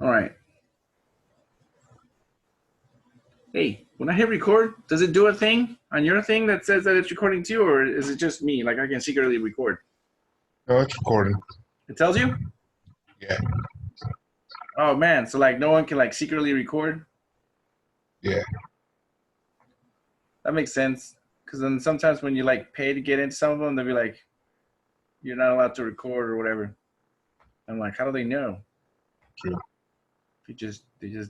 All right. Hey, when I hit record, does it do a thing on your thing that says that it's recording too, or is it just me? Like I can secretly record? No, it's recording. It tells you? Yeah, Oh man, so like no one can like secretly record? yeah. That makes sense. Because then sometimes when you like pay to get into some of them, they'll be like, you're not allowed to record or whatever. I'm like, how do they know? True. They just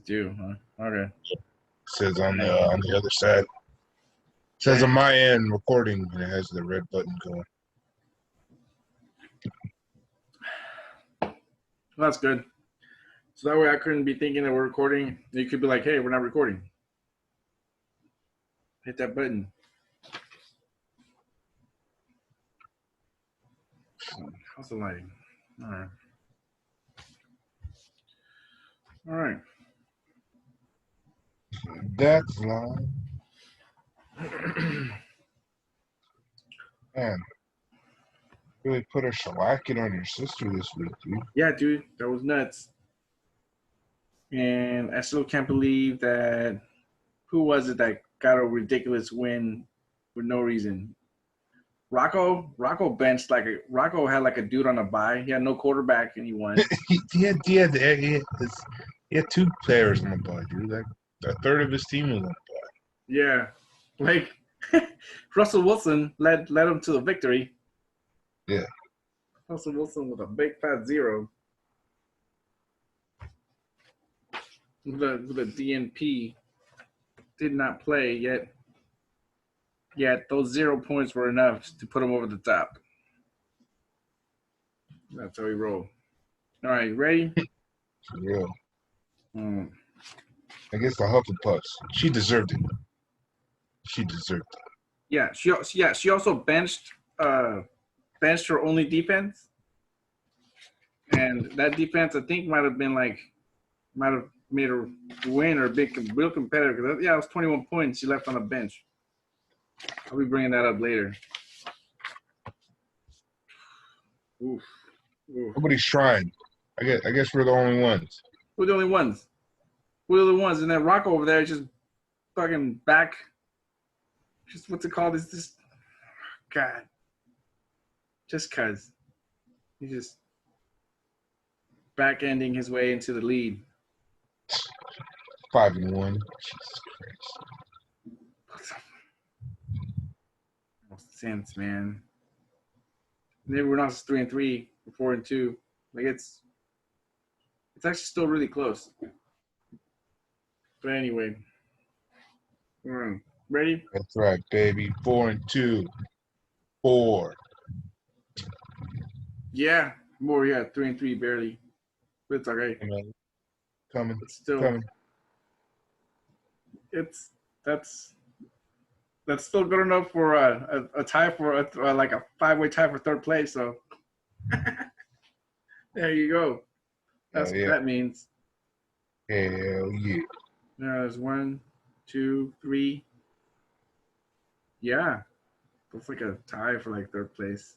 do, huh? Okay. It says on Right. the other side. It says on my end recording, and it has the red button going. Well, that's good. So that way I couldn't be thinking that we're recording. You could be like, hey, we're not recording. Hit that button. How's the lighting? All right. All right. That's live. Man, really put a shellacking on your sister this week, dude. Yeah, dude, that was nuts. And I still can't believe that. Who was it that got a ridiculous win for no reason? Rocco benched Rocco had like a dude on a bye. He had no quarterback and he won. He had two players on the bye, dude. Like a third of his team was on the bye. Yeah, like Russell Wilson led him to the victory. Yeah. Russell Wilson with a big fat zero. The DNP did not play yet. Yet those 0 points were enough to put him over the top. That's how he rolled. All right, ready? For real. Mm. I guess the Hufflepuffs. She deserved it. She deserved it. Yeah, she also benched her only defense, and that defense I think might have made her win or be real competitive. Because yeah, it was 21 points she left on the bench. I'll be bringing that up later. Oof. Nobody's trying. I guess we're the only ones. We're the only ones. We're the only ones, and then Rocco over there just fucking back. Just what's it called? Is this? God. Just cause he's just back ending his way into the lead. 5-1. Jesus Christ. No sense, man. Maybe we're not 3-3, we're 4-2. Like it's actually still really close. But anyway, ready? That's right, baby. 4-2. 4. Yeah, more. Yeah, 3-3 barely. But it's okay. Coming. It's still Coming. that's still good enough for a tie for like a 5-way tie for third place. So there you go. That's what that means. Hell yeah. There's 1, 2, 3. Yeah, that's like a tie for like third place.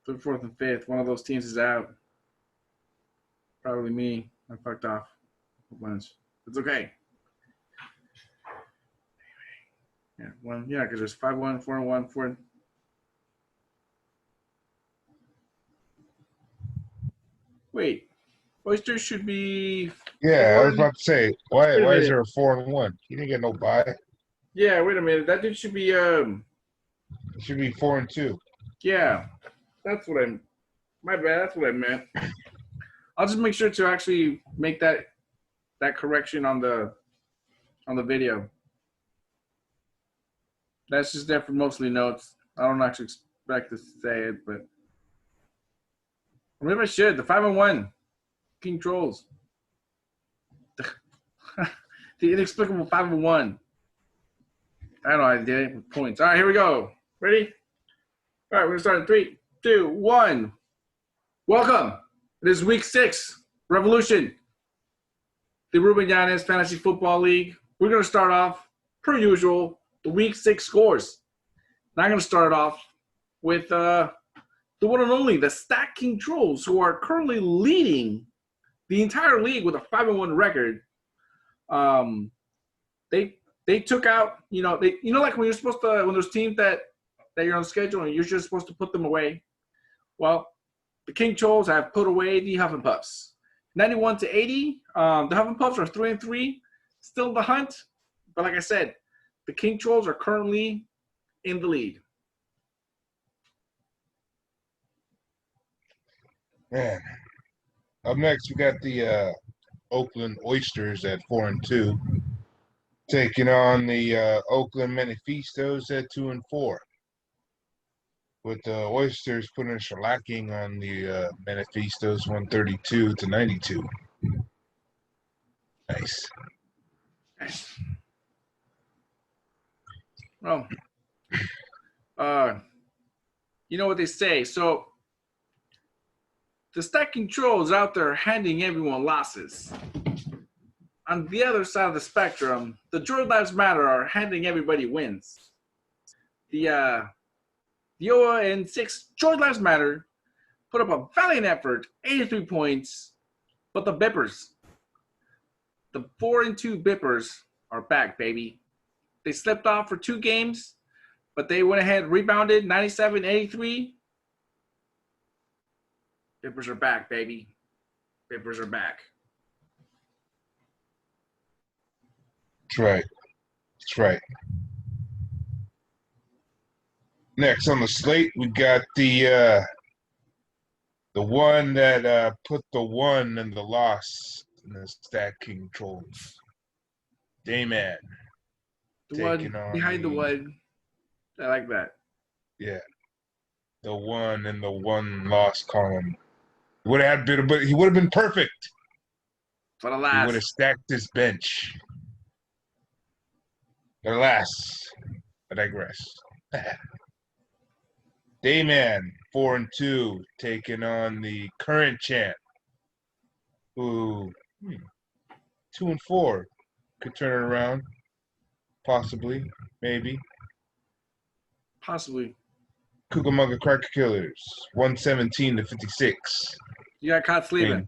Third, fourth, and fifth. One of those teams is out. Probably me. I fucked off a bunch. It's okay. Yeah, one. Yeah, because there's 5-1, 4-1, 4. Wait, Oysters should be. Yeah, I was about to say, why is there a 4-1? He didn't get no bye. Yeah, wait a minute. That dude should be It should be 4-2. Yeah, that's what I'm. My bad. That's what I meant. I'll just make sure to actually make that correction on the video. That's just there for mostly notes. I don't actually expect to say it, but maybe I should. The 5-1 King Trolls. The inexplicable 5-1. I don't know. I did it with points. All right, here we go. Ready? All right, we're gonna start in 3, 2, 1. Welcome. It is week 6 Revolution, the Ruben Yanez Fantasy Football League. We're gonna start off per usual the week 6 scores. Now I'm gonna start off with the one and only the Stack King Trolls, who are currently leading the entire league with a 5-1 record. They took out, like when you're supposed to, when there's teams that you're on schedule and you're just supposed to put them away. Well, the King Trolls have put away the Huffing Puffs, 91-80. The Huffing Puffs are 3-3, still in the hunt. But like I said, the King Trolls are currently in the lead. Man. Up next, we got the Oakland Oysters at 4-2, taking on the Oakland Manifestos at 2-4. With the Oysters putting a shellacking on the Manifestos, 132-92. Nice. Well, you know what they say. So the stacking trolls out there handing everyone losses. On the other side of the spectrum, the George Lives Matter are handing everybody wins. The OA and 6 George Lives Matter put up a valiant effort, 83 points, but the Bippers, the 4-2 Bippers are back, baby. They slipped off for 2 games, but they went ahead, rebounded 97-83. Bippers are back, baby. Bippers are back. That's right. That's right. Next on the slate, we got the one that put the one and the loss in the stacking trolls. Dayman. The one behind the one. I like that. Yeah. The one in the one loss column. He would have been perfect. But alas. He would have stacked his bench. But alas, I digress. Dayman, 4-2, taking on the current champ, who 2-4 could turn it around, possibly, maybe. Possibly. Cucamonga Cracker Killers, 117-56. You got caught sleeping.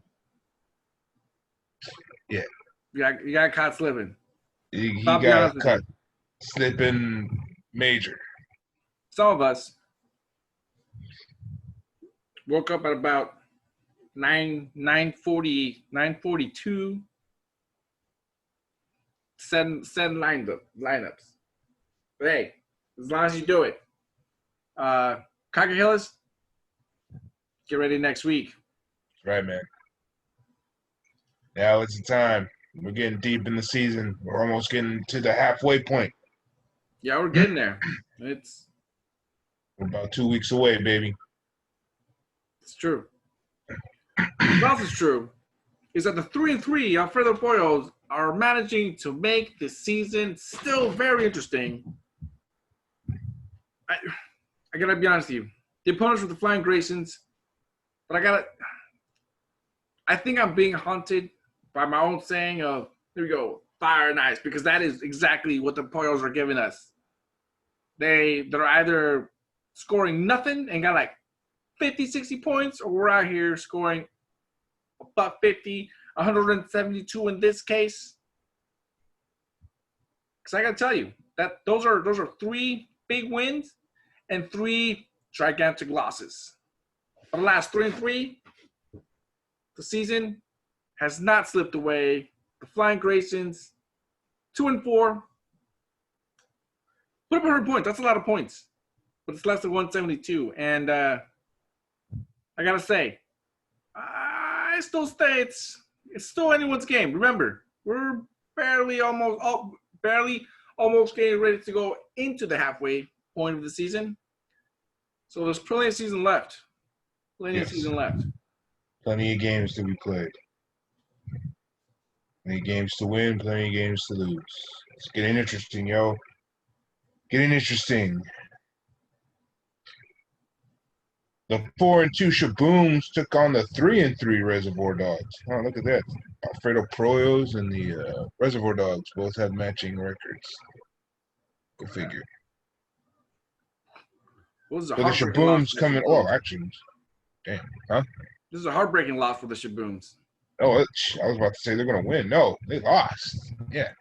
Yeah. You got caught slipping. He got cut slipping major. Some of us woke up at about 9:42. Send lineups. But hey, as long as you do it. Cocker Hillis, get ready next week. Right, man. Now it's the time. We're getting deep in the season. We're almost getting to the halfway point. Yeah, we're getting there. We're about 2 weeks away, baby. It's true. What else is true is that the 3-3 Alfredo Pollos are managing to make the season still very interesting. I gotta be honest with you. The opponents were the Flying Graysons, but I think I'm being haunted by my own saying of, here we go, fire and ice, because that is exactly what the Pollos are giving us. They're either scoring nothing and got like 50, 60 points, or we're out here scoring about 50, 172 in this case. Because I got to tell you, that those are 3 big wins and 3 gigantic losses. For the last 3-3, the season has not slipped away. The Flying Graysons, 2-4. Put up 100 points. That's a lot of points. But it's less than 172. And I got to say, I still say it's still anyone's game. Remember, we're barely almost getting ready to go into the halfway point of the season. So there's plenty of season left. Plenty of games to be played. Plenty of games to win, plenty of games to lose. It's getting interesting, yo. Getting interesting. The 4-2 Shabooms took on the 3-3 Reservoir Dogs. Oh, look at that. Alfredo Pollos and the Reservoir Dogs both have matching records. Go figure. Well, the Shabooms coming. Oh, actually, damn, huh? This is a heartbreaking loss for the Shabooms. Oh, I was about to say they're going to win. No, they lost. Yeah,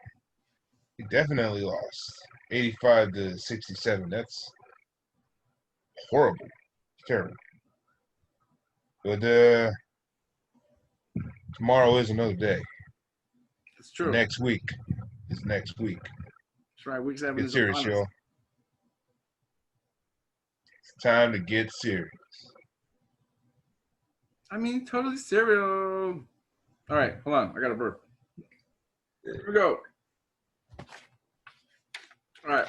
they definitely lost. 85-67. That's horrible. Terrible. But tomorrow is another day. It's true. Next week is next week. That's right. Week 7 Get is serious, upon us. y'all. It's time to get serious. I mean, totally serial. All right, hold on. I got a burp. Here we go. All right.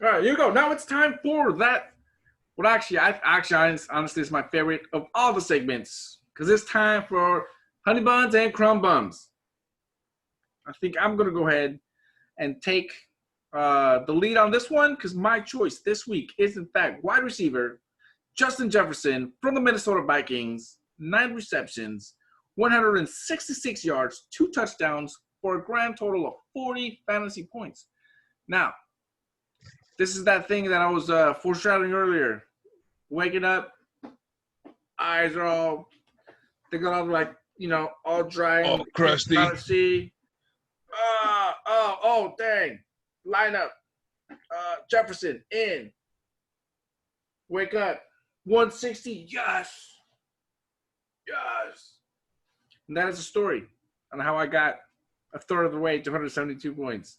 All right, here we go. Now it's time for that. Well, honestly, it's my favorite of all the segments because it's time for honey buns and crumb bums. I think I'm going to go ahead and take the lead on this one because my choice this week is, in fact, wide receiver Justin Jefferson from the Minnesota Vikings, 9 receptions, 166 yards, 2 touchdowns for a grand total of 40 fantasy points. Now, this is that thing that I was foreshadowing earlier. Waking up, eyes are all, they're all like, all dry. All crusty. Trying to see. Dang. Lineup. Jefferson in. Wake up. 160. Yes. Yes. And that is a story on how I got a third of the way to 172 points.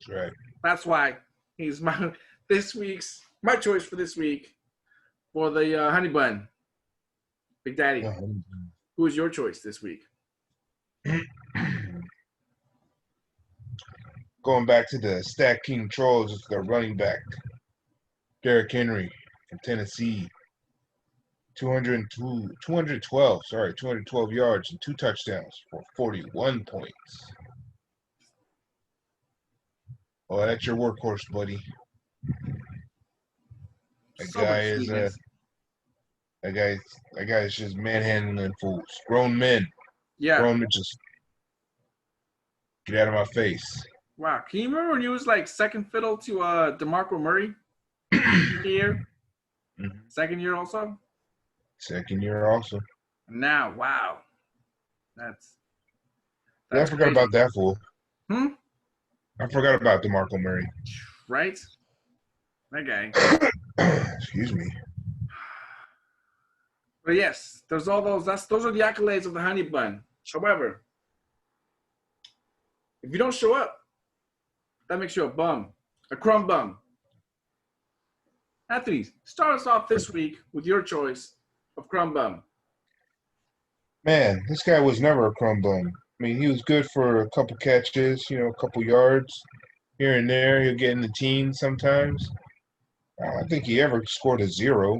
That's right. That's why he's my choice for this week for the honey bun. Big Daddy, who is your choice this week? Going back to the Stack King Trolls, it's the running back, Derrick Henry from Tennessee. 212 yards and 2 touchdowns for 41 points. Oh, that's your workhorse, buddy. That guy is just manhandling fools. Grown men. Yeah. Grown men just get out of my face. Wow. Can you remember when he was like second fiddle to DeMarco Murray? Year? Mm-hmm. Second year also? Second year also. Now, wow. That's I forgot about that fool. I forgot about DeMarco Murray. Right? That guy. Excuse me. But yes, there's all those. Those are the accolades of the honey bun. However, if you don't show up, that makes you a bum, a crumb bum. Anthony, start us off this week with your choice of crumb bum. Man, this guy was never a crumb bum. I mean, he was good for a couple catches, a couple yards here and there. He'll get in the teens sometimes. I don't think he ever scored a 0.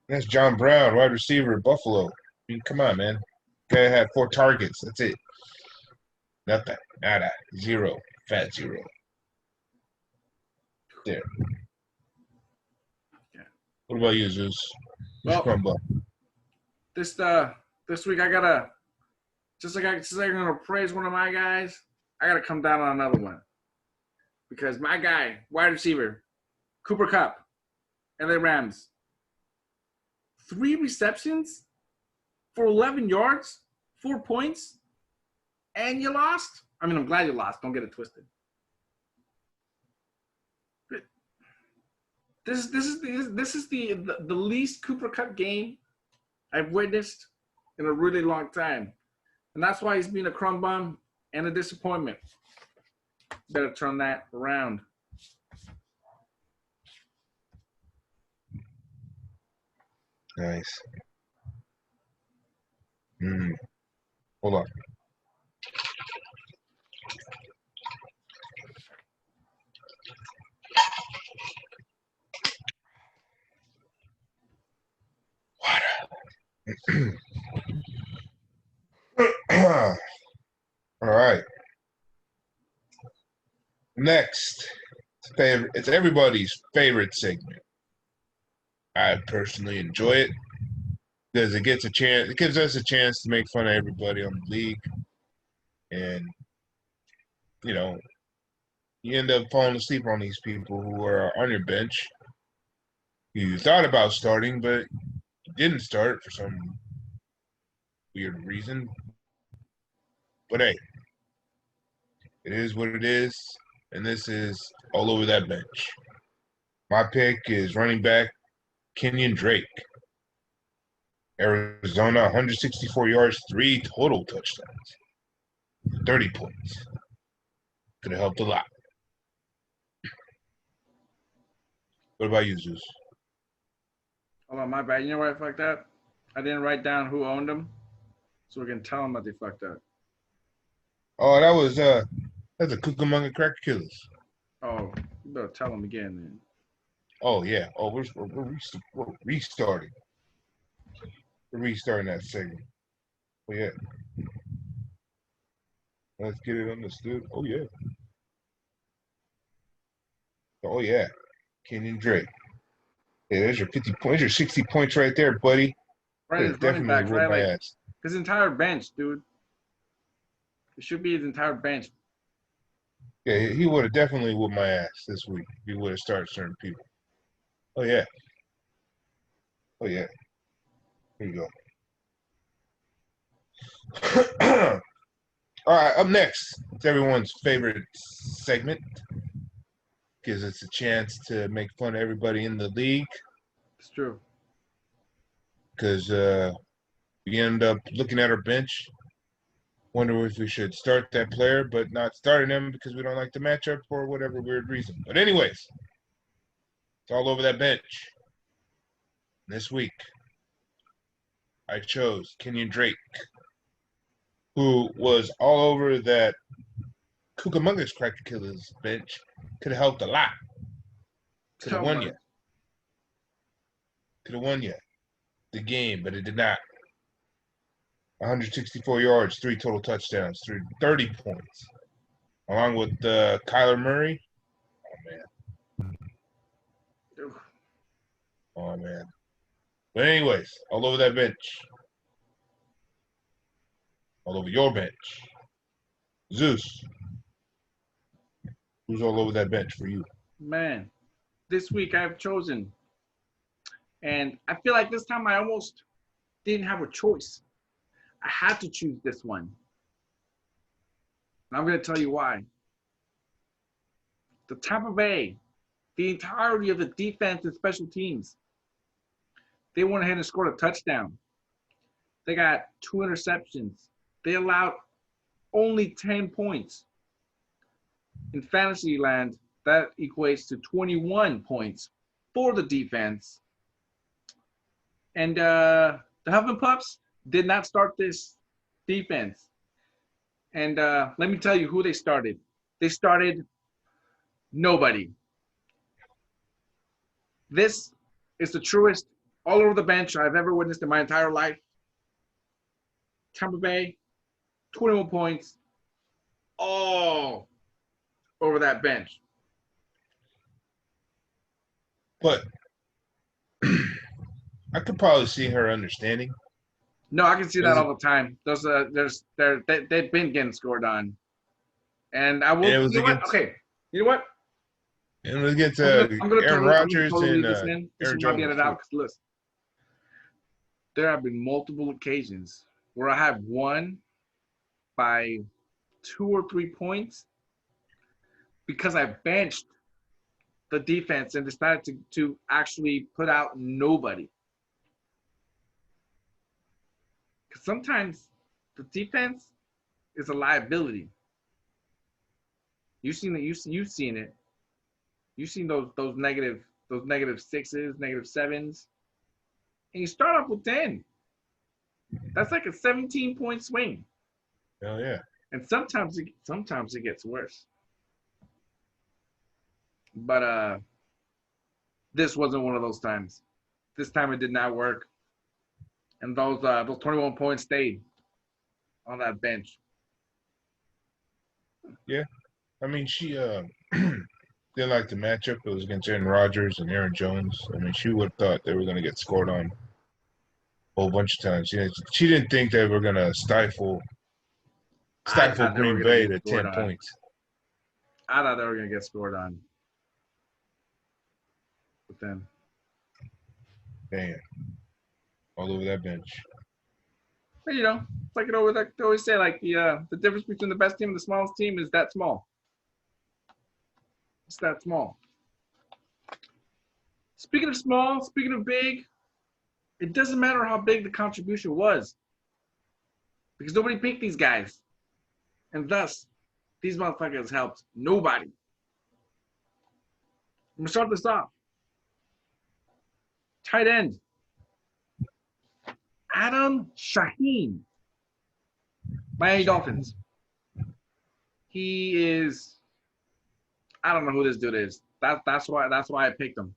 That's John Brown, wide receiver at Buffalo. I mean, come on, man. Guy had 4 targets. That's it. Nothing. Nada. 0. Fat 0. There. Yeah. What about you, Zeus? Well, crumb bum? This week I gotta just like I'm gonna praise one of my guys, I gotta come down on another one. Because my guy, wide receiver, Cooper Kupp, LA Rams, 3 receptions for 11 yards, 4 points, and you lost? I mean, I'm glad you lost. Don't get it twisted. This is the least Cooper Kupp game I've witnessed in a really long time. And that's why he's been a crumb bum and a disappointment. Better turn that around. Nice. Hold on. All right. Next, it's everybody's favorite segment. I personally enjoy it because it gives us a chance to make fun of everybody on the league, and you end up falling asleep on these people who are on your bench. You thought about starting, but you didn't start for some weird reason. But hey, it is what it is, and this is all over that bench. My pick is running back Kenyon Drake. Arizona, 164 yards, 3 total touchdowns, 30 points. Could have helped a lot. What about you, Zeus? Hold on, my bad. You know why I fucked up? I didn't write down who owned them, so we can tell them that they fucked up. Oh, that's a Cucamonga Cracker Killers. Oh, you better tell them again, then. Oh yeah. Oh, we're restarting. We're restarting that segment. Oh yeah. Let's get it understood. Oh yeah. Oh yeah. Kenyon Drake. Yeah, there's your 50 points, your 60 points right there, buddy. Right, his running Definitely backs, whooped right? my Like ass. his entire bench, dude. It should be his entire bench. Yeah, he would have definitely whooped my ass this week. He would have started certain people. Oh yeah. Oh yeah. Here you go. All right, up next, it's everyone's favorite segment. Gives us a chance to make fun of everybody in the league. It's true. Because we end up looking at our bench, wonder if we should start that player, but not starting him because we don't like the matchup for whatever weird reason. But anyways, it's all over that bench. This week, I chose Kenyon Drake, who was all over that Cucamonga's Cracker Killers bench. Could have helped a lot. Could have won you. Could have won you the game, but it did not. 164 yards, 3 total touchdowns, 30 points. Along with Kyler Murray. Oh, man. Oh, man. But anyways, all over that bench. All over your bench. Zeus. Who's all over that bench for you? Man, this week I've chosen, and I feel like this time I almost didn't have a choice. I had to choose this one. And I'm going to tell you why. The Tampa Bay, the entirety of the defense and special teams, they went ahead and scored a touchdown. They got 2 interceptions. They allowed only 10 points. In fantasy land, that equates to 21 points for the defense. And the Huffman Pups did not start this defense. And let me tell you who they started. They started nobody. This is the truest all over the bench I've ever witnessed in my entire life. Tampa Bay, 21 points, all over that bench. But I could probably see her understanding. No, I can see that all the time. They've been getting scored on, and I will. You know what? Okay, you know what? And it was against I'm gonna Aaron Rodgers totally and leave this in. This Aaron will not be Jones. edited out because listen, there have been multiple occasions where I have won by 2 or 3 points because I benched the defense and decided to actually put out nobody. Because sometimes the defense is a liability. You've seen it. You've seen it. You've seen those negative sixes, negative sevens, and you start off with 10. That's like a 17-point swing. Hell yeah! And sometimes it gets worse. But this wasn't one of those times. This time it did not work, and those 21 points stayed on that bench. Yeah, I mean she didn't like the matchup. It was against Aaron Rodgers and Aaron Jones. I mean, she would have thought they were going to get scored on a whole bunch of times. She didn't think they were going to stifle Green Bay to 10 points. I thought they were going to get scored on. But then, Damn, all over that bench. You know, it's like they always say, like the difference between the best team and the smallest team is that small. It's that small. Speaking of small, speaking of big, it doesn't matter how big the contribution was because nobody picked these guys, and thus these motherfuckers helped nobody. I'm gonna start this off. Tight end, Adam Shaheen, Miami Dolphins. He is. I don't know who this dude is. That's why I picked him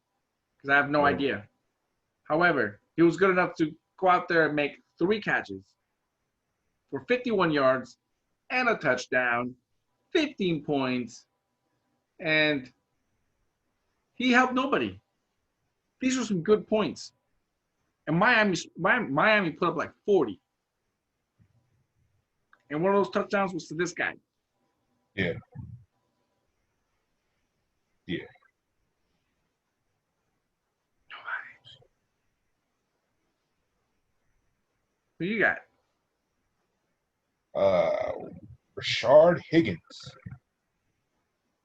because I have no idea. However, he was good enough to go out there and make 3 catches for 51 yards and a touchdown, 15 points, and he helped nobody. These were some good points. And Miami put up like 40. And one of those touchdowns was to this guy. Yeah. Yeah. Who you got? Rashard Higgins,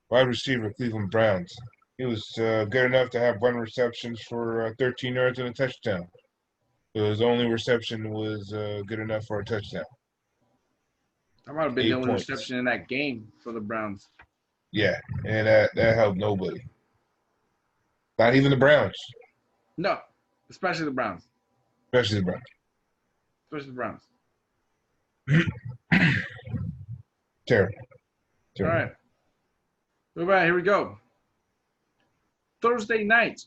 wide receiver, Cleveland Browns. He was good enough to have 1 reception for 13 yards and a touchdown. So his only reception was good enough for a touchdown. That might have been the only reception in that game for the Browns. Yeah, and that helped nobody. Not even the Browns. No, especially the Browns. Especially the Browns. Especially the Browns. Terrible. All right. All right, here we go. Thursday night.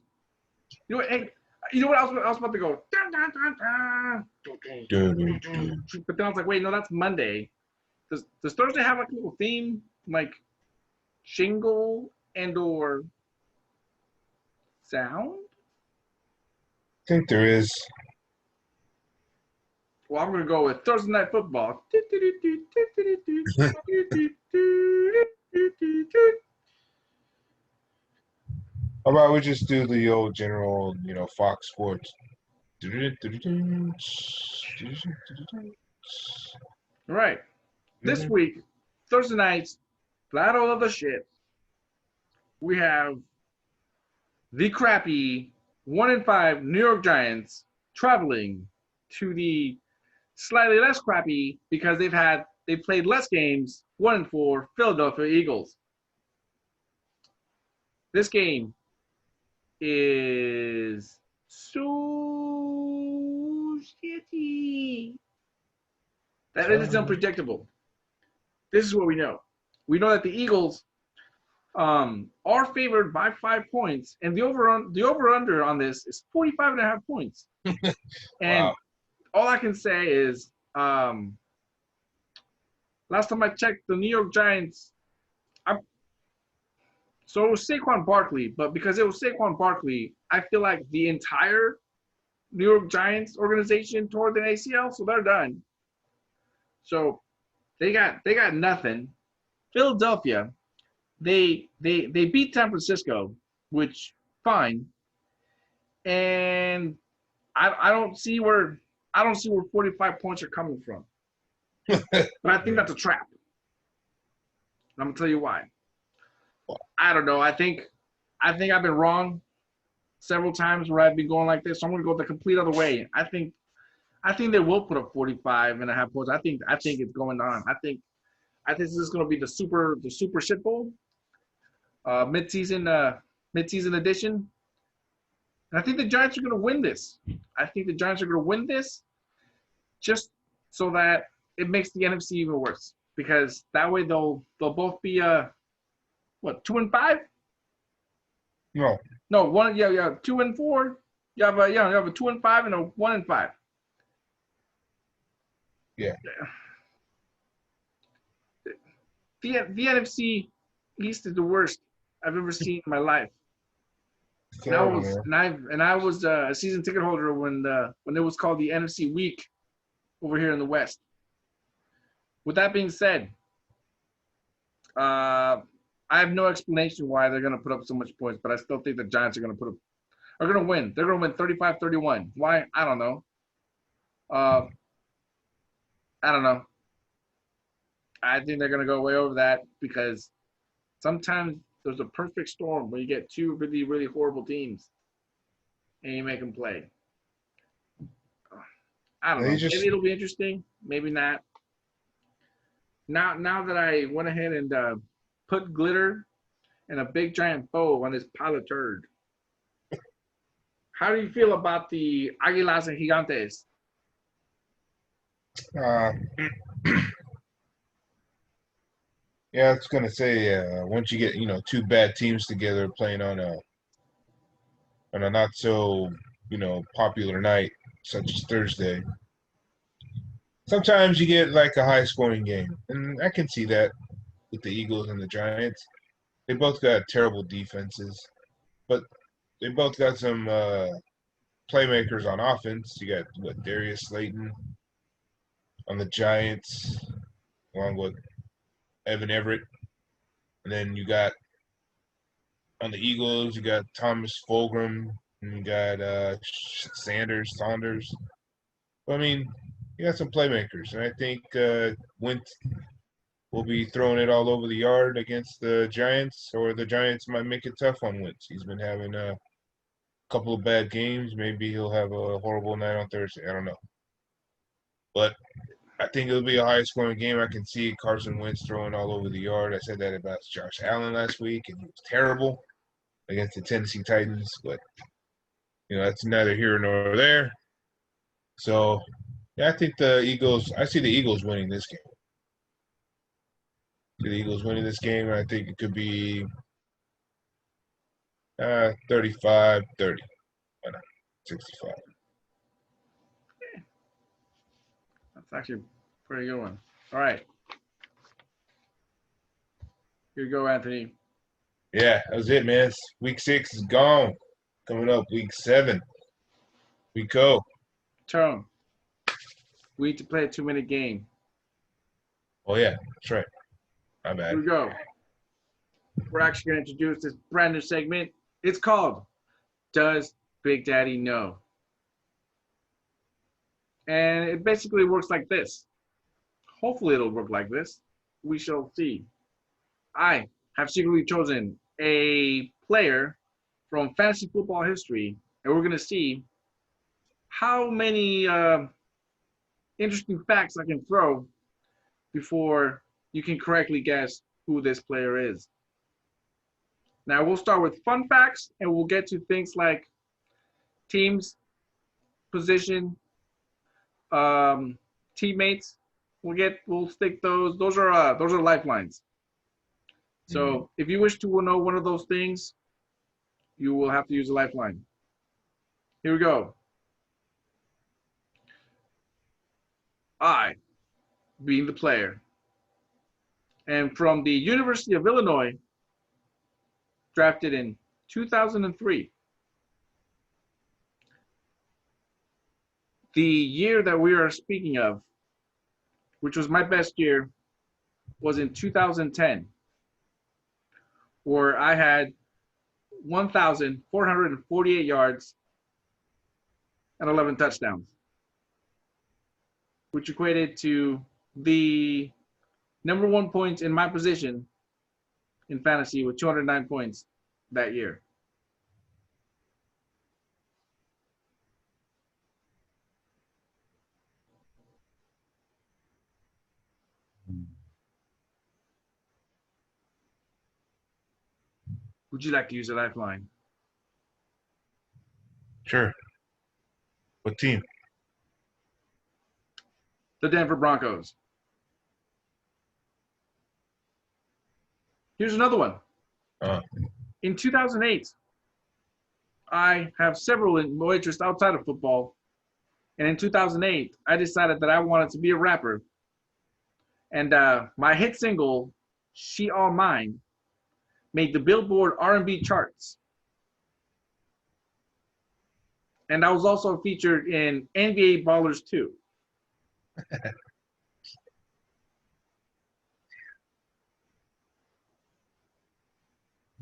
You know what? Hey, you know what? I was about to go. Dun, dun, dun, dun. But then I was like, wait, no, that's Monday. Does Thursday have like a little theme, like jingle and or sound? I think there is. Well, I'm gonna go with Thursday Night Football. How about we just do the old general, Fox Sports. All right. This week, Thursday nights, battle of the shit. We have the crappy 1-5 New York Giants traveling to the slightly less crappy because they've played less games, 1-4 Philadelphia Eagles. This game is so shitty that it is unpredictable. This is what we know. We know that the Eagles are favored by 5 points, and the over-under on this is 45.5 points. And all I can say is, last time I checked, the New York Giants. So it was Saquon Barkley, but because it was Saquon Barkley, I feel like the entire New York Giants organization tore the ACL, so they're done. So they got nothing. Philadelphia, they beat San Francisco, which fine. And I don't see where 45 points are coming from. But I think that's a trap. And I'm gonna tell you why. I don't know. I think I've been wrong several times where I've been going like this. So I'm gonna go the complete other way. I think they will put up 45.5 points. I think it's going on. I think this is gonna be the super shit bowl, mid-season edition. And I think the Giants are gonna win this. I think the Giants are gonna win this just so that it makes the NFC even worse. Because that way they'll both be 2-5? No. No, 2-4. You have a 2-5 and a 1-5. Yeah. The NFC East is the worst I've ever seen in my life. And I was a season ticket holder when it was called the NFC Week over here in the West. With that being said, I have no explanation why they're going to put up so much points, but I still think the Giants are going to win. They're going to win 35-31. Why? I don't know. I don't know. I think they're gonna go way over that because sometimes there's a perfect storm where you get two really, really horrible teams and you make them play. I don't They know. just Maybe it'll be interesting. Maybe not. Now that I went ahead and put glitter and a big giant bow on this pile of turd, how do you feel about the Águilas and Gigantes? uh, yeah, I was gonna say once you get two bad teams together playing on a not so popular night such as Thursday, sometimes you get like a high scoring game, and I can see that with the Eagles and the Giants. They both got terrible defenses, but they both got some playmakers on offense. You got what, Darius Slayton on the Giants, along with Evan Everett, and then you got on the Eagles, you got Thomas Fulgham, and you got Saunders. I mean, you got some playmakers, and I think Wentz will be throwing it all over the yard against the Giants, or the Giants might make it tough on Wentz. He's been having a couple of bad games. Maybe he'll have a horrible night on Thursday. I don't know. But I think it'll be a high-scoring game. I can see Carson Wentz throwing all over the yard. I said that about Josh Allen last week, and he was terrible against the Tennessee Titans. But, that's neither here nor there. So, yeah, I think I see the Eagles winning this game. The Eagles winning this game, and I think it could be 35-30. Why not? 65. That's actually a pretty good one. All right. Here you go, Anthony. Yeah, that was it, man. Week 6 is gone. Coming up, week 7. We go. Tone. We need to play a 2-minute game. Oh, yeah, that's right. My bad. Here we go. We're actually going to introduce this brand new segment. It's called Does Big Daddy Know? And it basically works like this. Hopefully it'll work like this. We shall see. I have secretly chosen a player from fantasy football history, and we're going to see how many interesting facts I can throw before you can correctly guess who this player is. Now we'll start with fun facts, and we'll get to things like teams, position, teammates. We'll stick those. Those are lifelines. So if you wish to know one of those things, you will have to use a lifeline. Here we go. I, being the player, and from the University of Illinois, drafted in 2003. The year that we are speaking of, which was my best year, was in 2010, where I had 1,448 yards and 11 touchdowns, which equated to the number one points in my position in fantasy with 209 points that year. Would you like to use a lifeline? Sure. What team? The Denver Broncos. Here's another one. In 2008, I have several interests outside of football. And in 2008, I decided that I wanted to be a rapper. And my hit single, She All Mine, made the Billboard R&B charts. And I was also featured in NBA Ballers 2.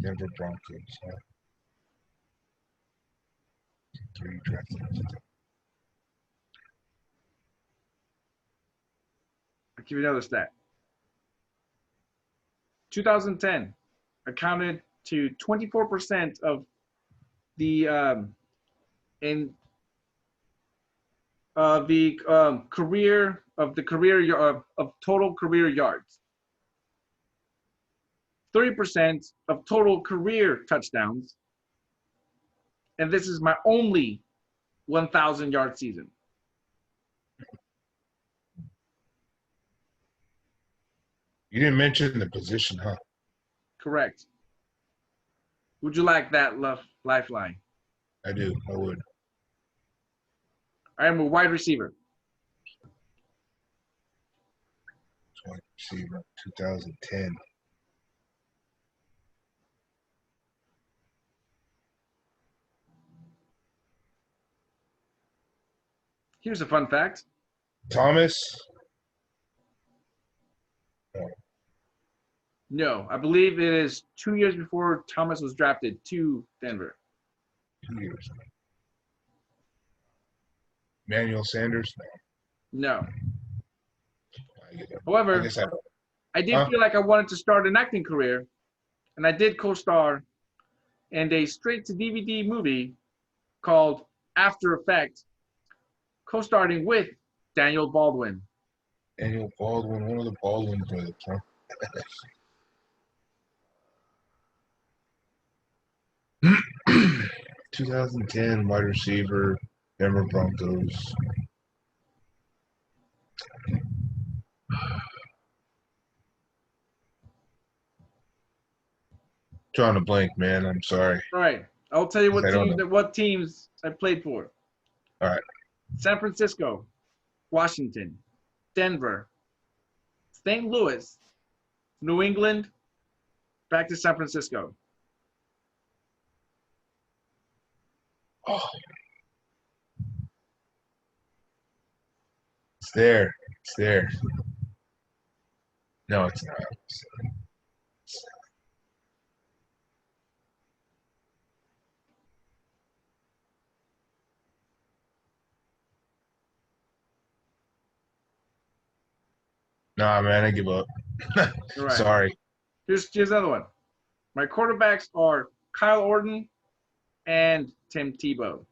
Denver Broncos. 3 drafted. I'll give you another stat. 2010 accounted to 24% of the of total career yards. 30% of total career touchdowns. And this is my only 1,000-yard season. You didn't mention the position, huh? Correct. Would you like that lifeline? I do. I would. I am a wide receiver. Wide receiver, 2010. Here's a fun fact. Thomas. No, I believe it is 2 years before Thomas was drafted to Denver. 2 years. Emmanuel Sanders. No. No. However, I did feel like I wanted to start an acting career, and I did co-star in a straight-to-DVD movie called After Effect, co-starring with Daniel Baldwin. Daniel Baldwin, one of the Baldwin brothers, huh? 2010 wide receiver, Denver Broncos. Drawing a blank, man. I'm sorry. All right. I'll tell you what teams I played for. All right. San Francisco, Washington, Denver, St. Louis, New England, back to San Francisco. Oh. It's there. It's there. No, it's not. Nah, man, I give up. Right. Sorry. Here's another one. My quarterbacks are Kyle Orton and Tim Tebow.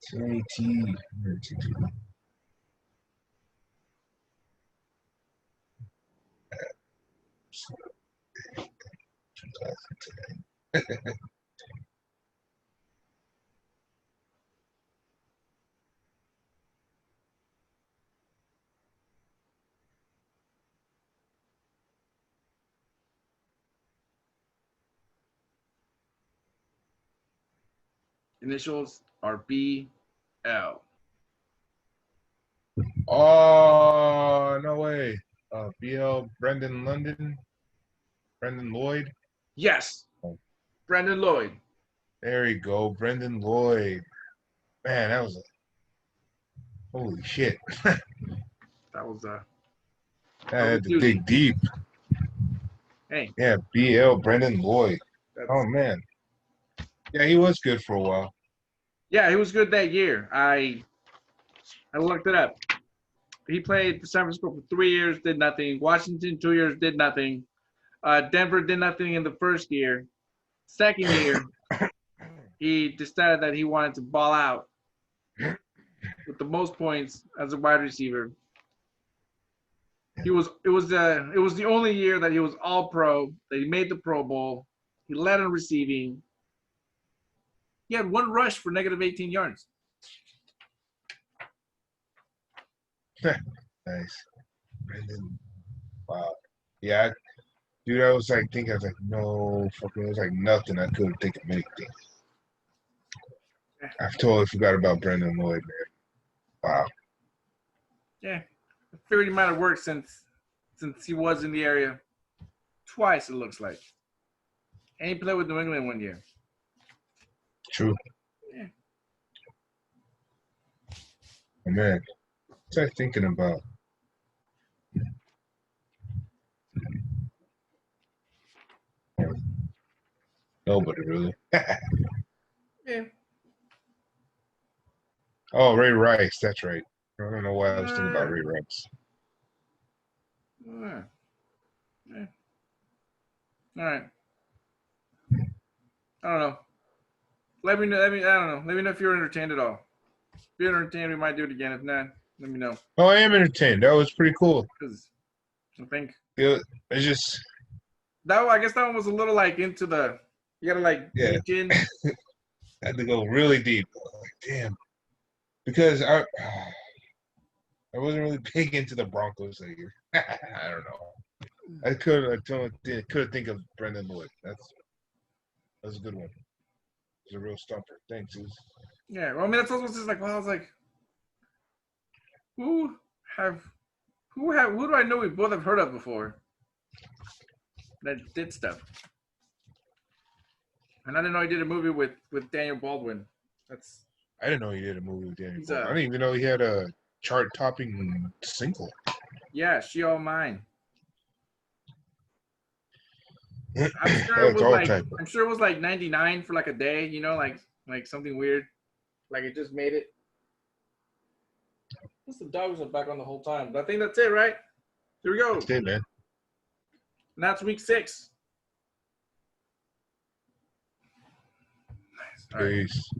T. Initials are BL. Oh, no way. BL Brendan Lloyd. Yes. Brendan Lloyd. There you go, Brendan Lloyd. Man, that was holy shit. That was I had to dig deep. Hey. Yeah, BL Brendan Lloyd. Oh man. Yeah, he was good for a while. Yeah, he was good that year. I looked it up. He played for San Francisco for 3 years, did nothing. Washington, 2 years, did nothing. Denver did nothing in the first year. Second year, he decided that he wanted to ball out with the most points as a wide receiver. It was the only year that he was all pro, that he made the Pro Bowl. He led in receiving. He had one rush for negative 18 yards. Nice. Brendan. Wow. Yeah, dude, I was like thinking, I was like, no, fucking, it was like nothing. I couldn't think of anything. I totally forgot about Brendan Lloyd, man. Wow. Yeah, I figured he might have worked since he was in the area twice, it looks like. And he played with New England 1 year. True. Yeah. Oh, man. What's I thinking about? Nobody really. Yeah. Oh, Ray Rice. That's right. I don't know why I was thinking about reruns. Yeah. All right. I don't know. Let me know. I don't know. Let me know if you're entertained at all. If you're entertained, we might do it again. If not, let me know. Oh, I am entertained. That was pretty cool. Because I think It's just that one, I guess that one was a little like into the. You gotta like reach in. I had to go really deep. Like, damn, because I wasn't really big into the Broncos that year. I don't know. I couldn't think of Brendan Lloyd. That's a good one. He's a real stumper. Thanks, Zeus. Yeah, well, I mean that's also just like, well, I was like, who do I know we both have heard of before that did stuff? And I didn't know he did a movie with Daniel Baldwin. I didn't know he did a movie with Daniel He's Baldwin. I didn't even know he had a chart-topping single. Yeah, She All Mine. I'm sure That's it was all like type. I'm sure it was like 99 for like a day, you know, like something weird, like it just made it. What's the dogs are back on the whole time? But I think that's it, right? Here we go. That's it, man. And that's week 6. Nice. All right. Peace.